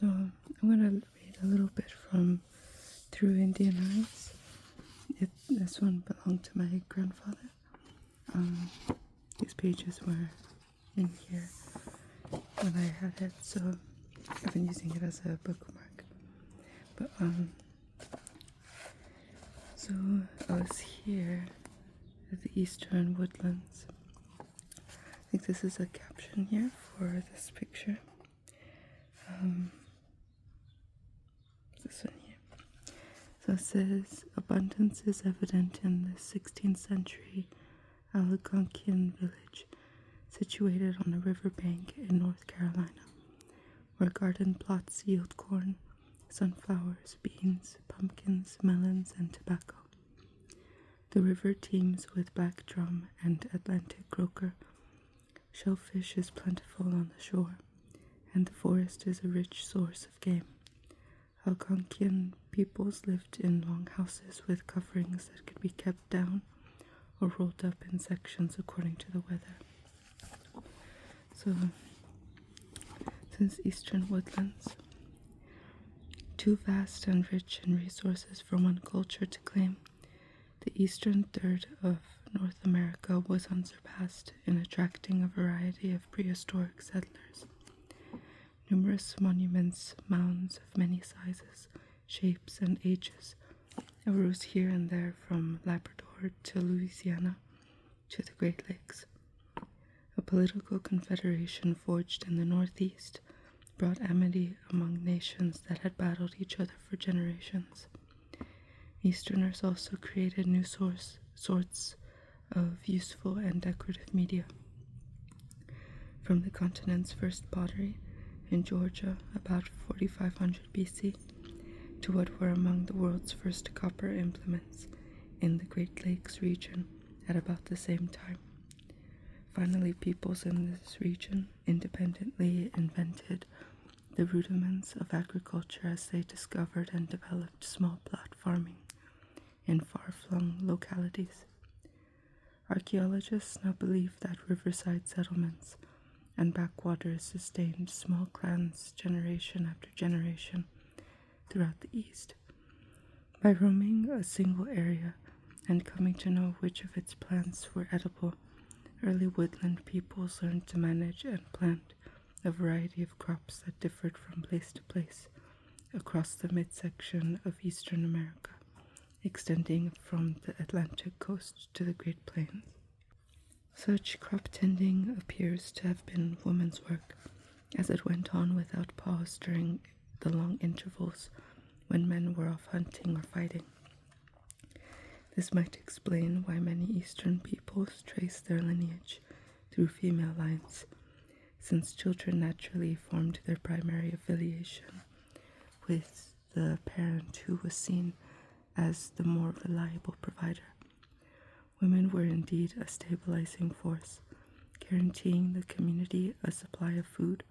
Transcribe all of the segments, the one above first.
So I'm going to read a little bit from Through Indian Eyes. This one belonged to my grandfather. These pages were in here when I had it, so I've been using it as a bookmark. But so I was here at the Eastern Woodlands. I think this is a caption here for this picture. This one here. So it says, abundance is evident in the 16th century Algonquian village situated on a riverbank in North Carolina, where garden plots yield corn, sunflowers, beans, pumpkins, melons, and tobacco. The river teems with black drum and Atlantic croaker. Shellfish is plentiful on the shore, and the forest is a rich source of game. Algonquian peoples lived in long houses with coverings that could be kept down or rolled up in sections according to the weather. So, since Eastern Woodlands, too vast and rich in resources for one culture to claim, the eastern third of North America was unsurpassed in attracting a variety of prehistoric settlers. Numerous monuments, mounds of many sizes, shapes, and ages arose here and there from Labrador to Louisiana to the Great Lakes. A political confederation forged in the Northeast brought amity among nations that had battled each other for generations. Easterners also created new sorts of useful and decorative media. From the continent's first pottery in Georgia about 4500 BC to what were among the world's first copper implements in the Great Lakes region at about the same time. Finally, peoples in this region independently invented the rudiments of agriculture as they discovered and developed small plot farming in far-flung localities. Archaeologists now believe that riverside settlements and backwaters sustained small clans generation after generation throughout the East. By roaming a single area and coming to know which of its plants were edible, early woodland peoples learned to manage and plant a variety of crops that differed from place to place across the midsection of Eastern America, extending from the Atlantic coast to the Great Plains. Such crop tending appears to have been women's work, as it went on without pause during the long intervals when men were off hunting or fighting. This might explain why many Eastern peoples trace their lineage through female lines, since children naturally formed their primary affiliation with the parent who was seen as the more reliable provider. Women were indeed a stabilizing force, guaranteeing the community a supply of food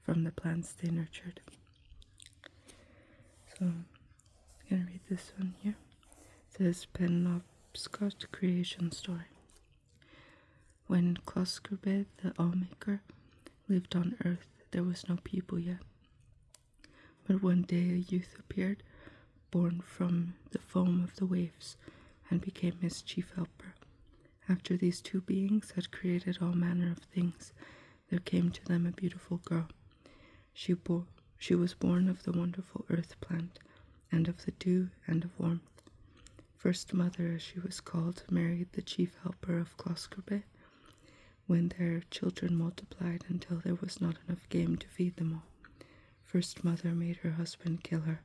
from the plants they nurtured. So, I'm going to read this one here. It says, Penobscot Creation Story. When Closkerbe, the Allmaker, lived on earth, there was no people yet. But one day a youth appeared, born from the foam of the waves, and became his chief helper. After these two beings had created all manner of things, there came to them a beautiful girl. She was born of the wonderful earth plant, and of the dew and of warmth. First Mother, as she was called, married the chief helper of Closkerbe, when their children multiplied until there was not enough game to feed them all. First Mother made her husband kill her.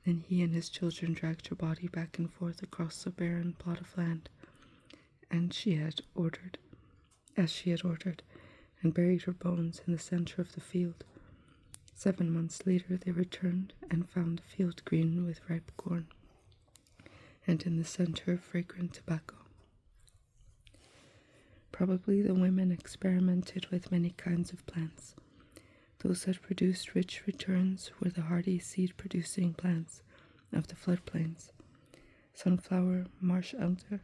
Then he and his children dragged her body back and forth across the barren plot of land, as she had ordered, and buried her bones in the center of the field. 7 months later they returned and found the field green with ripe corn, and in the center fragrant tobacco. Probably the women experimented with many kinds of plants. Those that produced rich returns were the hardy seed-producing plants of the floodplains: sunflower, marsh elder,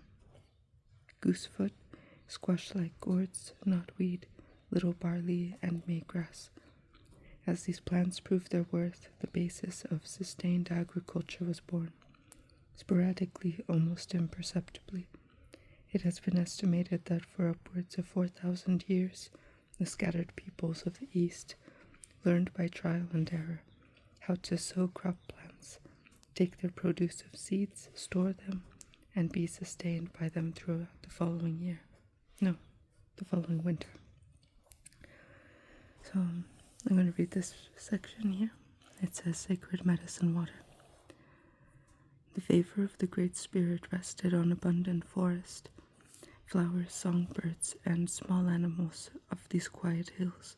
goosefoot, squash-like gourds, knotweed, little barley, and maygrass. As these plants proved their worth, the basis of sustained agriculture was born. Sporadically, almost imperceptibly, it has been estimated that for upwards of 4,000 years, the scattered peoples of the East learned by trial and error how to sow crop plants, take their produce of seeds, store them, and be sustained by them throughout the following winter. So I'm going to read this section here. It says, Sacred Medicine Water. The favor of the Great Spirit rested on abundant forest, flowers, songbirds, and small animals of these quiet hills.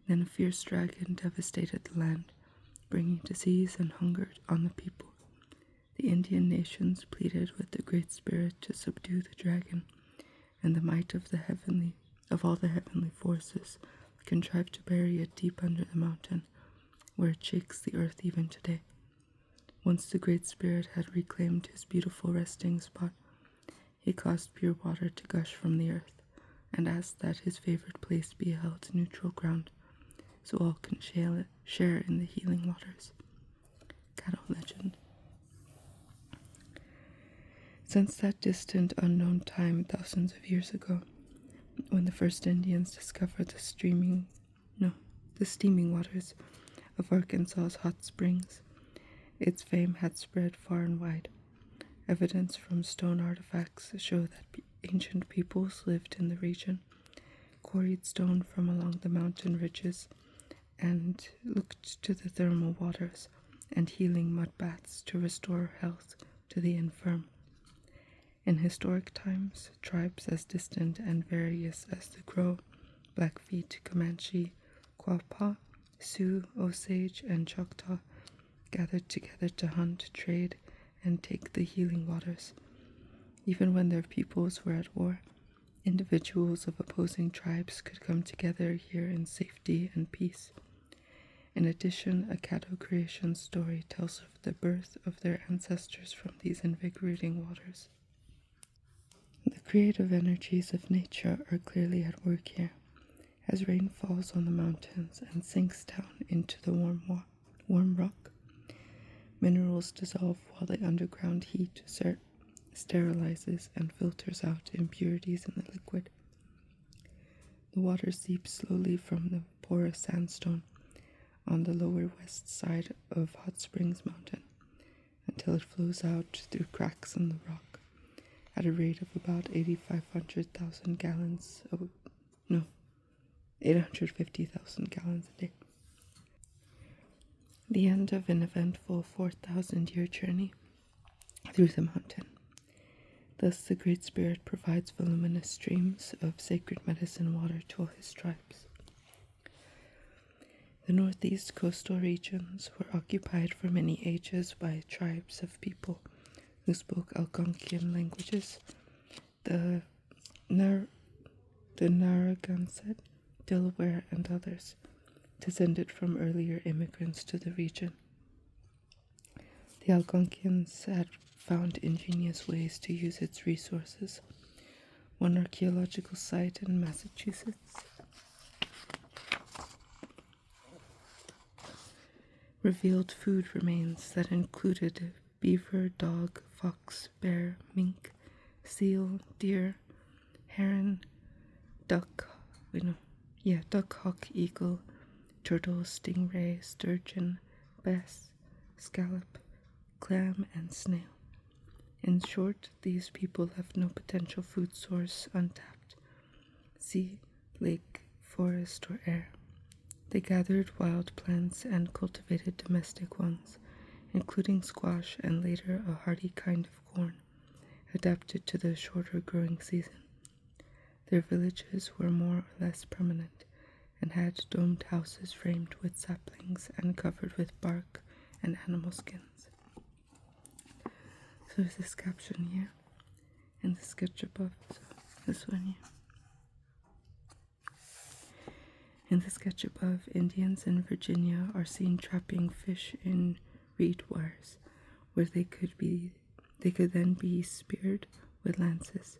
Then a fierce dragon devastated the land, bringing disease and hunger on the people. The Indian nations pleaded with the Great Spirit to subdue the dragon, and the might of all the heavenly forces contrived to bury it deep under the mountain, where it shakes the earth even today. Once the Great Spirit had reclaimed his beautiful resting spot, he caused pure water to gush from the earth, and asked that his favorite place be held neutral ground, so all can share in the healing waters. Caddo legend. Since that distant, unknown time, thousands of years ago, when the first Indians discovered the steaming waters of Arkansas's hot springs, its fame had spread far and wide. Evidence from stone artifacts show that ancient peoples lived in the region, quarried stone from along the mountain ridges, and looked to the thermal waters and healing mud baths to restore health to the infirm. In historic times, tribes as distant and various as the Crow, Blackfeet, Comanche, Quapaw, Sioux, Osage, and Choctaw gathered together to hunt, trade, and take the healing waters. Even when their peoples were at war, individuals of opposing tribes could come together here in safety and peace. In addition, a Caddo creation story tells of the birth of their ancestors from these invigorating waters. The creative energies of nature are clearly at work here, as rain falls on the mountains and sinks down into the warm rock. Minerals dissolve while the underground heat sterilizes and filters out impurities in the liquid. The water seeps slowly from the porous sandstone on the lower west side of Hot Springs Mountain until it flows out through cracks in the rock at a rate of about 850,000 gallons a day. The end of an eventful 4,000-year journey through the mountain. Thus the Great Spirit provides voluminous streams of sacred medicine water to all his tribes. The northeast coastal regions were occupied for many ages by tribes of people who spoke Algonquian languages, the Narragansett, Delaware, and others, descended from earlier immigrants to the region. The Algonquians had found ingenious ways to use its resources. One archaeological site in Massachusetts revealed food remains that included beaver, dog, fox, bear, mink, seal, deer, heron, duck, hawk, eagle, turtle, stingray, sturgeon, bass, scallop, clam, and snail. In short, these people left no potential food source untapped, sea, lake, forest, or air. They gathered wild plants and cultivated domestic ones, including squash and later a hardy kind of corn, adapted to the shorter growing season. Their villages were more or less permanent and had domed houses framed with saplings and covered with bark and animal skins. So there's this caption here and the sketch above, so this one here. In the sketch above, Indians in Virginia are seen trapping fish in reed wires, where they could then be speared with lances.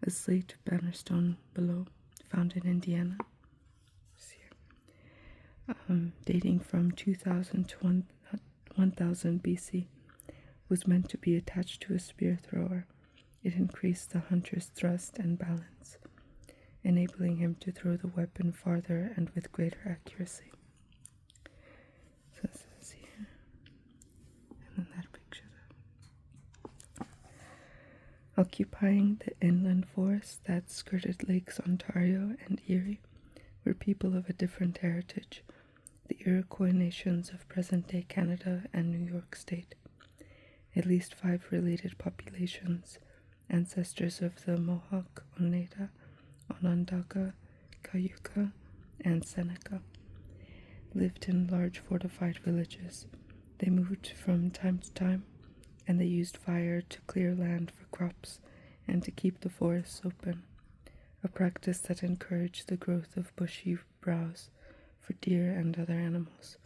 A slate banner stone below, found in Indiana. dating from 2000 to 1000 BC, was meant to be attached to a spear thrower. It increased the hunter's thrust and balance, enabling him to throw the weapon farther and with greater accuracy. So it says here, and then that picture. Occupying the inland forests that skirted Lakes Ontario and Erie were people of a different heritage, the Iroquois nations of present-day Canada and New York State. At least 5 related populations, ancestors of the Mohawk, Oneida, Onondaga, Cayuga, and Seneca, lived in large fortified villages. They moved from time to time, and they used fire to clear land for crops and to keep the forests open, a practice that encouraged the growth of bushy browse for deer and other animals.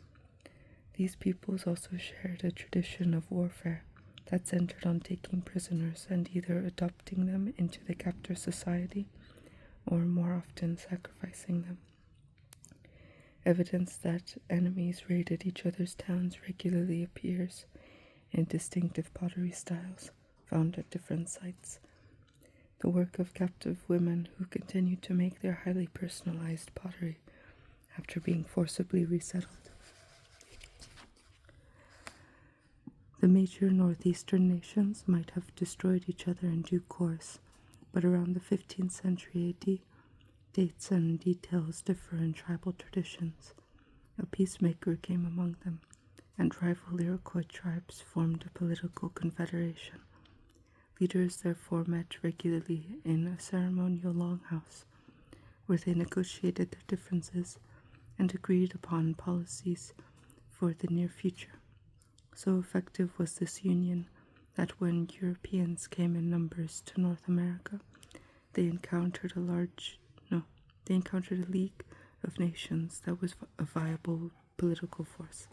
These peoples also shared a tradition of warfare that centered on taking prisoners and either adopting them into the captor society or more often sacrificing them. Evidence that enemies raided each other's towns regularly appears in distinctive pottery styles found at different sites. The work of captive women who continued to make their highly personalized pottery after being forcibly resettled. The major northeastern nations might have destroyed each other in due course, but around the 15th century AD, dates and details differ in tribal traditions. A peacemaker came among them, and rival Iroquois tribes formed a political confederation. Leaders therefore met regularly in a ceremonial longhouse, where they negotiated their differences and agreed upon policies for the near future. So effective was this union that when Europeans came in numbers to North America, they encountered a league of nations that was a viable political force,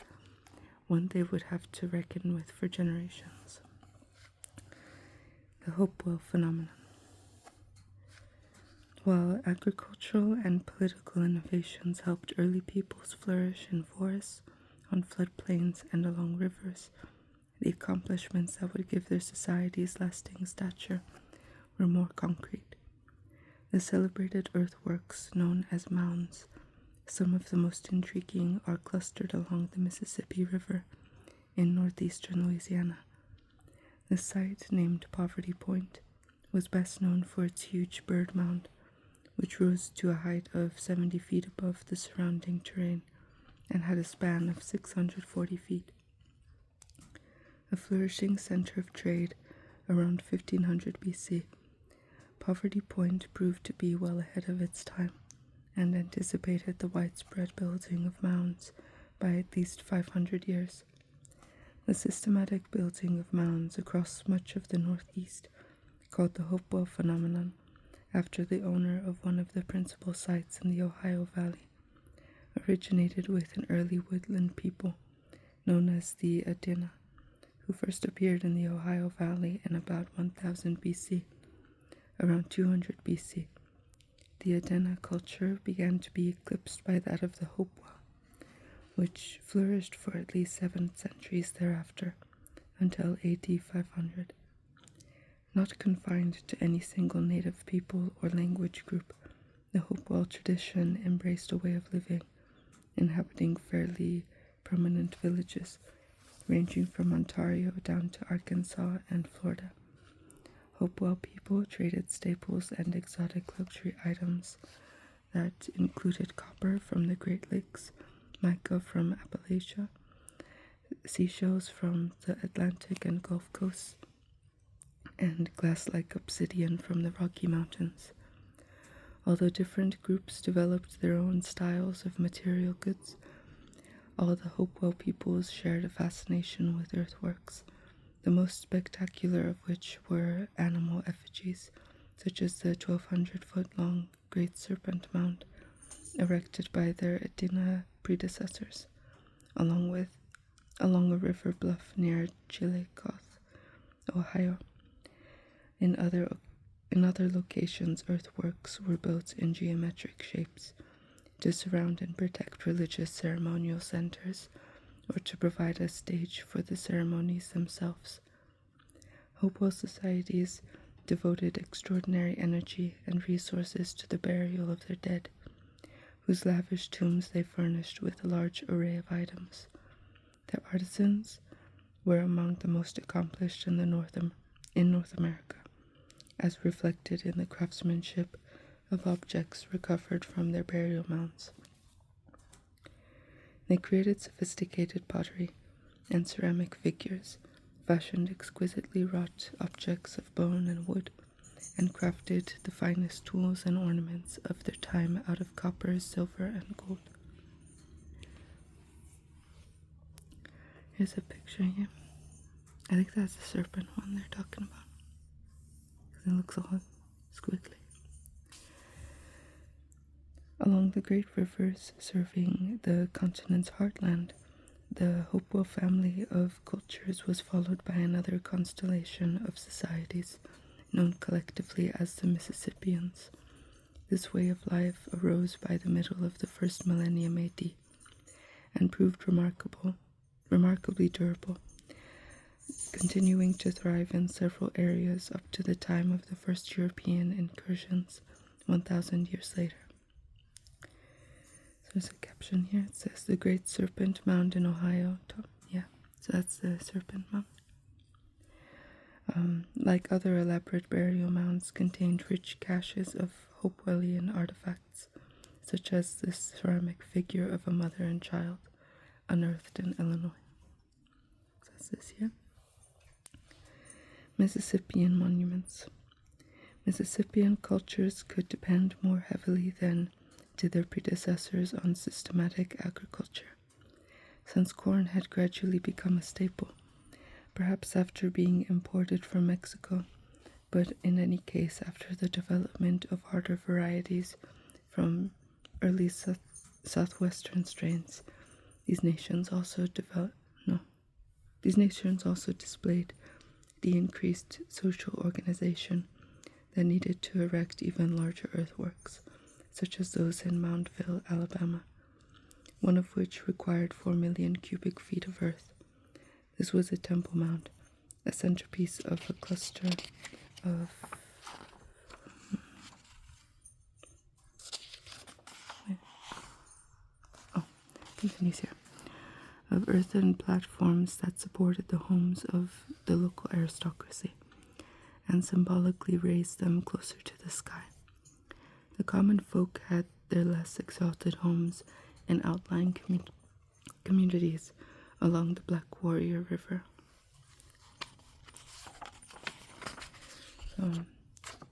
one they would have to reckon with for generations. The Hopewell phenomenon. While agricultural and political innovations helped early peoples flourish in forests, on floodplains, and along rivers, the accomplishments that would give their societies lasting stature were more concrete. The celebrated earthworks known as mounds, some of the most intriguing, are clustered along the Mississippi River in northeastern Louisiana. The site, named Poverty Point, was best known for its huge bird mound, which rose to a height of 70 feet above the surrounding terrain and had a span of 640 feet. A flourishing center of trade around 1500 BC, Poverty Point proved to be well ahead of its time and anticipated the widespread building of mounds by at least 500 years. The systematic building of mounds across much of the Northeast, called the Hopewell phenomenon, after the owner of one of the principal sites in the Ohio Valley, originated with an early woodland people known as the Adena, who first appeared in the Ohio Valley in about 1000 BC. Around 200 BC, the Adena culture began to be eclipsed by that of the Hopewell, which flourished for at least 7 centuries thereafter, until AD 500. Not confined to any single native people or language group, the Hopewell tradition embraced a way of living, inhabiting fairly prominent villages, ranging from Ontario down to Arkansas and Florida. Hopewell people traded staples and exotic luxury items that included copper from the Great Lakes, mica from Appalachia, seashells from the Atlantic and Gulf coasts, and glass-like obsidian from the Rocky Mountains. Although different groups developed their own styles of material goods, all the Hopewell peoples shared a fascination with earthworks, the most spectacular of which were animal effigies, such as the 1,200-foot-long Great Serpent Mound, erected by their Adena predecessors, along a river bluff near Chillicothe, Ohio. In other locations, earthworks were built in geometric shapes, to surround and protect religious ceremonial centers, or to provide a stage for the ceremonies themselves. Hopewell societies devoted extraordinary energy and resources to the burial of their dead, whose lavish tombs they furnished with a large array of items. Their artisans were among the most accomplished in North America, as reflected in the craftsmanship of objects recovered from their burial mounds. They created sophisticated pottery and ceramic figures, fashioned exquisitely wrought objects of bone and wood, and crafted the finest tools and ornaments of their time out of copper, silver, and gold. Here's a picture here. I think that's the serpent one they're talking about, because it looks all squiggly. Along the great rivers serving the continent's heartland, the Hopewell family of cultures was followed by another constellation of societies, known collectively as the Mississippians. This way of life arose by the middle of the first millennium AD, and proved remarkably durable, continuing to thrive in several areas up to the time of the first European incursions 1,000 years later. So there's a caption here. It says, "The Great Serpent Mound in Ohio." Yeah, so that's the Serpent Mound. Like other elaborate burial mounds, contained rich caches of Hopewellian artifacts, such as this ceramic figure of a mother and child, unearthed in Illinois. So that's this here. Mississippian monuments. Mississippian cultures could depend more heavily than did their predecessors on systematic agriculture, since corn had gradually become a staple, perhaps after being imported from Mexico, but in any case after the development of harder varieties from early southwestern strains. These nations also displayed the increased social organization that needed to erect even larger earthworks, such as those in Moundville, Alabama, one of which required 4 million cubic feet of earth. This was a temple mound, a centerpiece of a cluster of continues here, of earthen platforms that supported the homes of the local aristocracy and symbolically raised them closer to the sky. The common folk had their less exalted homes in outlying communities along the Black Warrior River. So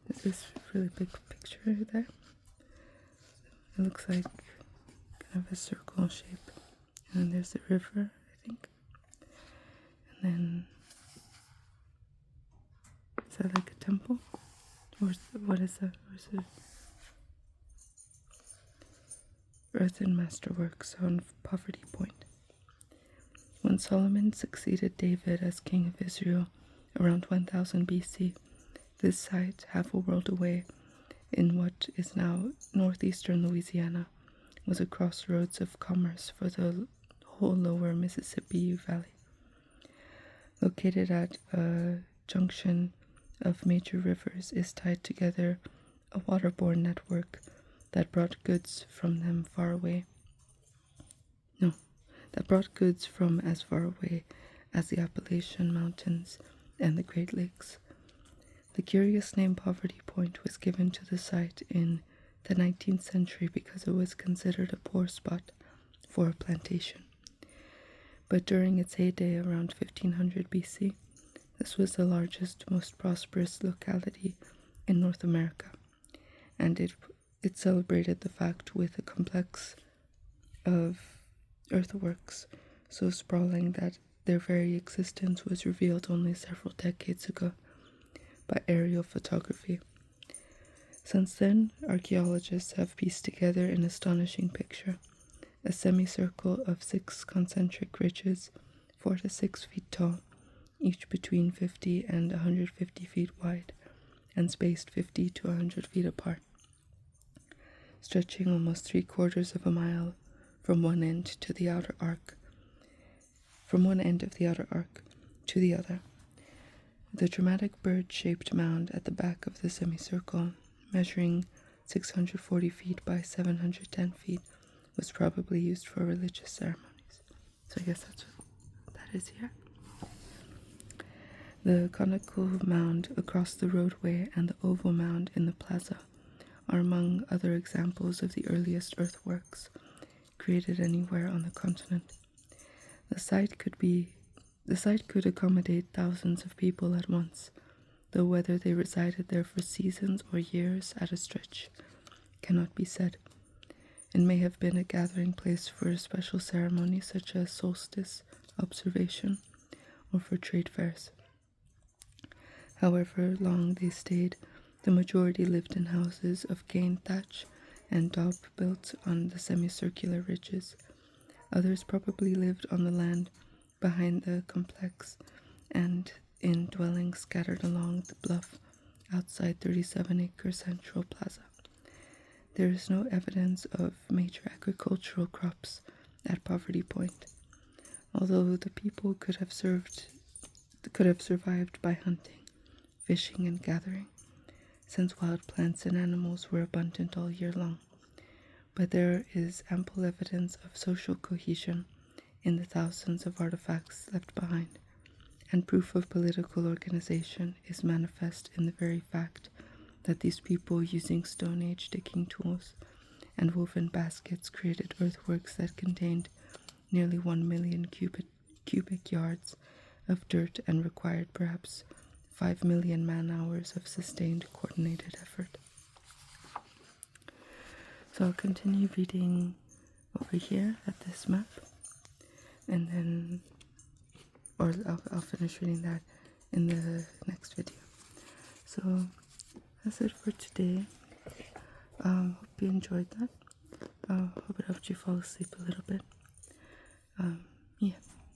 this is a really big picture there. It looks like kind of a circle shape. And then there's the river, I think. And then, is that like a temple? Or what is that? Or is it earthen masterworks on Poverty Point? When Solomon succeeded David as king of Israel around 1000 BC, this site, half a world away in what is now northeastern Louisiana, was a crossroads of commerce for the whole lower Mississippi Valley. Located at a junction of major rivers, is tied together a waterborne network that brought goods from as far away as the Appalachian Mountains and the Great Lakes. The curious name Poverty Point was given to the site in the 19th century because it was considered a poor spot for a plantation. But during its heyday around 1500 BC, this was the largest, most prosperous locality in North America, and it celebrated the fact with a complex of earthworks so sprawling that their very existence was revealed only several decades ago by aerial photography. Since then, archaeologists have pieced together an astonishing picture, a semicircle of 6 concentric ridges, 4 to 6 feet tall, each between 50 and 150 feet wide, and spaced 50 to 100 feet apart. stretching almost 3/4 of a mile from one end to the outer arc, from one end of the outer arc to the other. The dramatic bird-shaped mound at the back of the semicircle, measuring 640 feet by 710 feet, was probably used for religious ceremonies. So I guess that's what that is here. The conical mound across the roadway and the oval mound in the plaza are among other examples of the earliest earthworks created anywhere on the continent. The site could accommodate thousands of people at once, though whether they resided there for seasons or years at a stretch cannot be said. It may have been a gathering place for a special ceremony such as solstice observation or for trade fairs. However long they stayed, the majority lived in houses of cane thatch and daub built on the semicircular ridges. Others probably lived on the land behind the complex and in dwellings scattered along the bluff outside 37-acre Central Plaza. There is no evidence of major agricultural crops at Poverty Point, although the people could have survived by hunting, fishing, and gathering, since wild plants and animals were abundant all year long. But there is ample evidence of social cohesion in the thousands of artifacts left behind, and proof of political organization is manifest in the very fact that these people, using Stone Age digging tools and woven baskets, created earthworks that contained nearly 1 million cubic yards of dirt and required perhaps 5 million man-hours of sustained coordinated effort. So I'll continue reading over here at this map, and then, or I'll finish reading that in the next video. So that's it for today. Hope you enjoyed that. Hope it helped you fall asleep a little bit.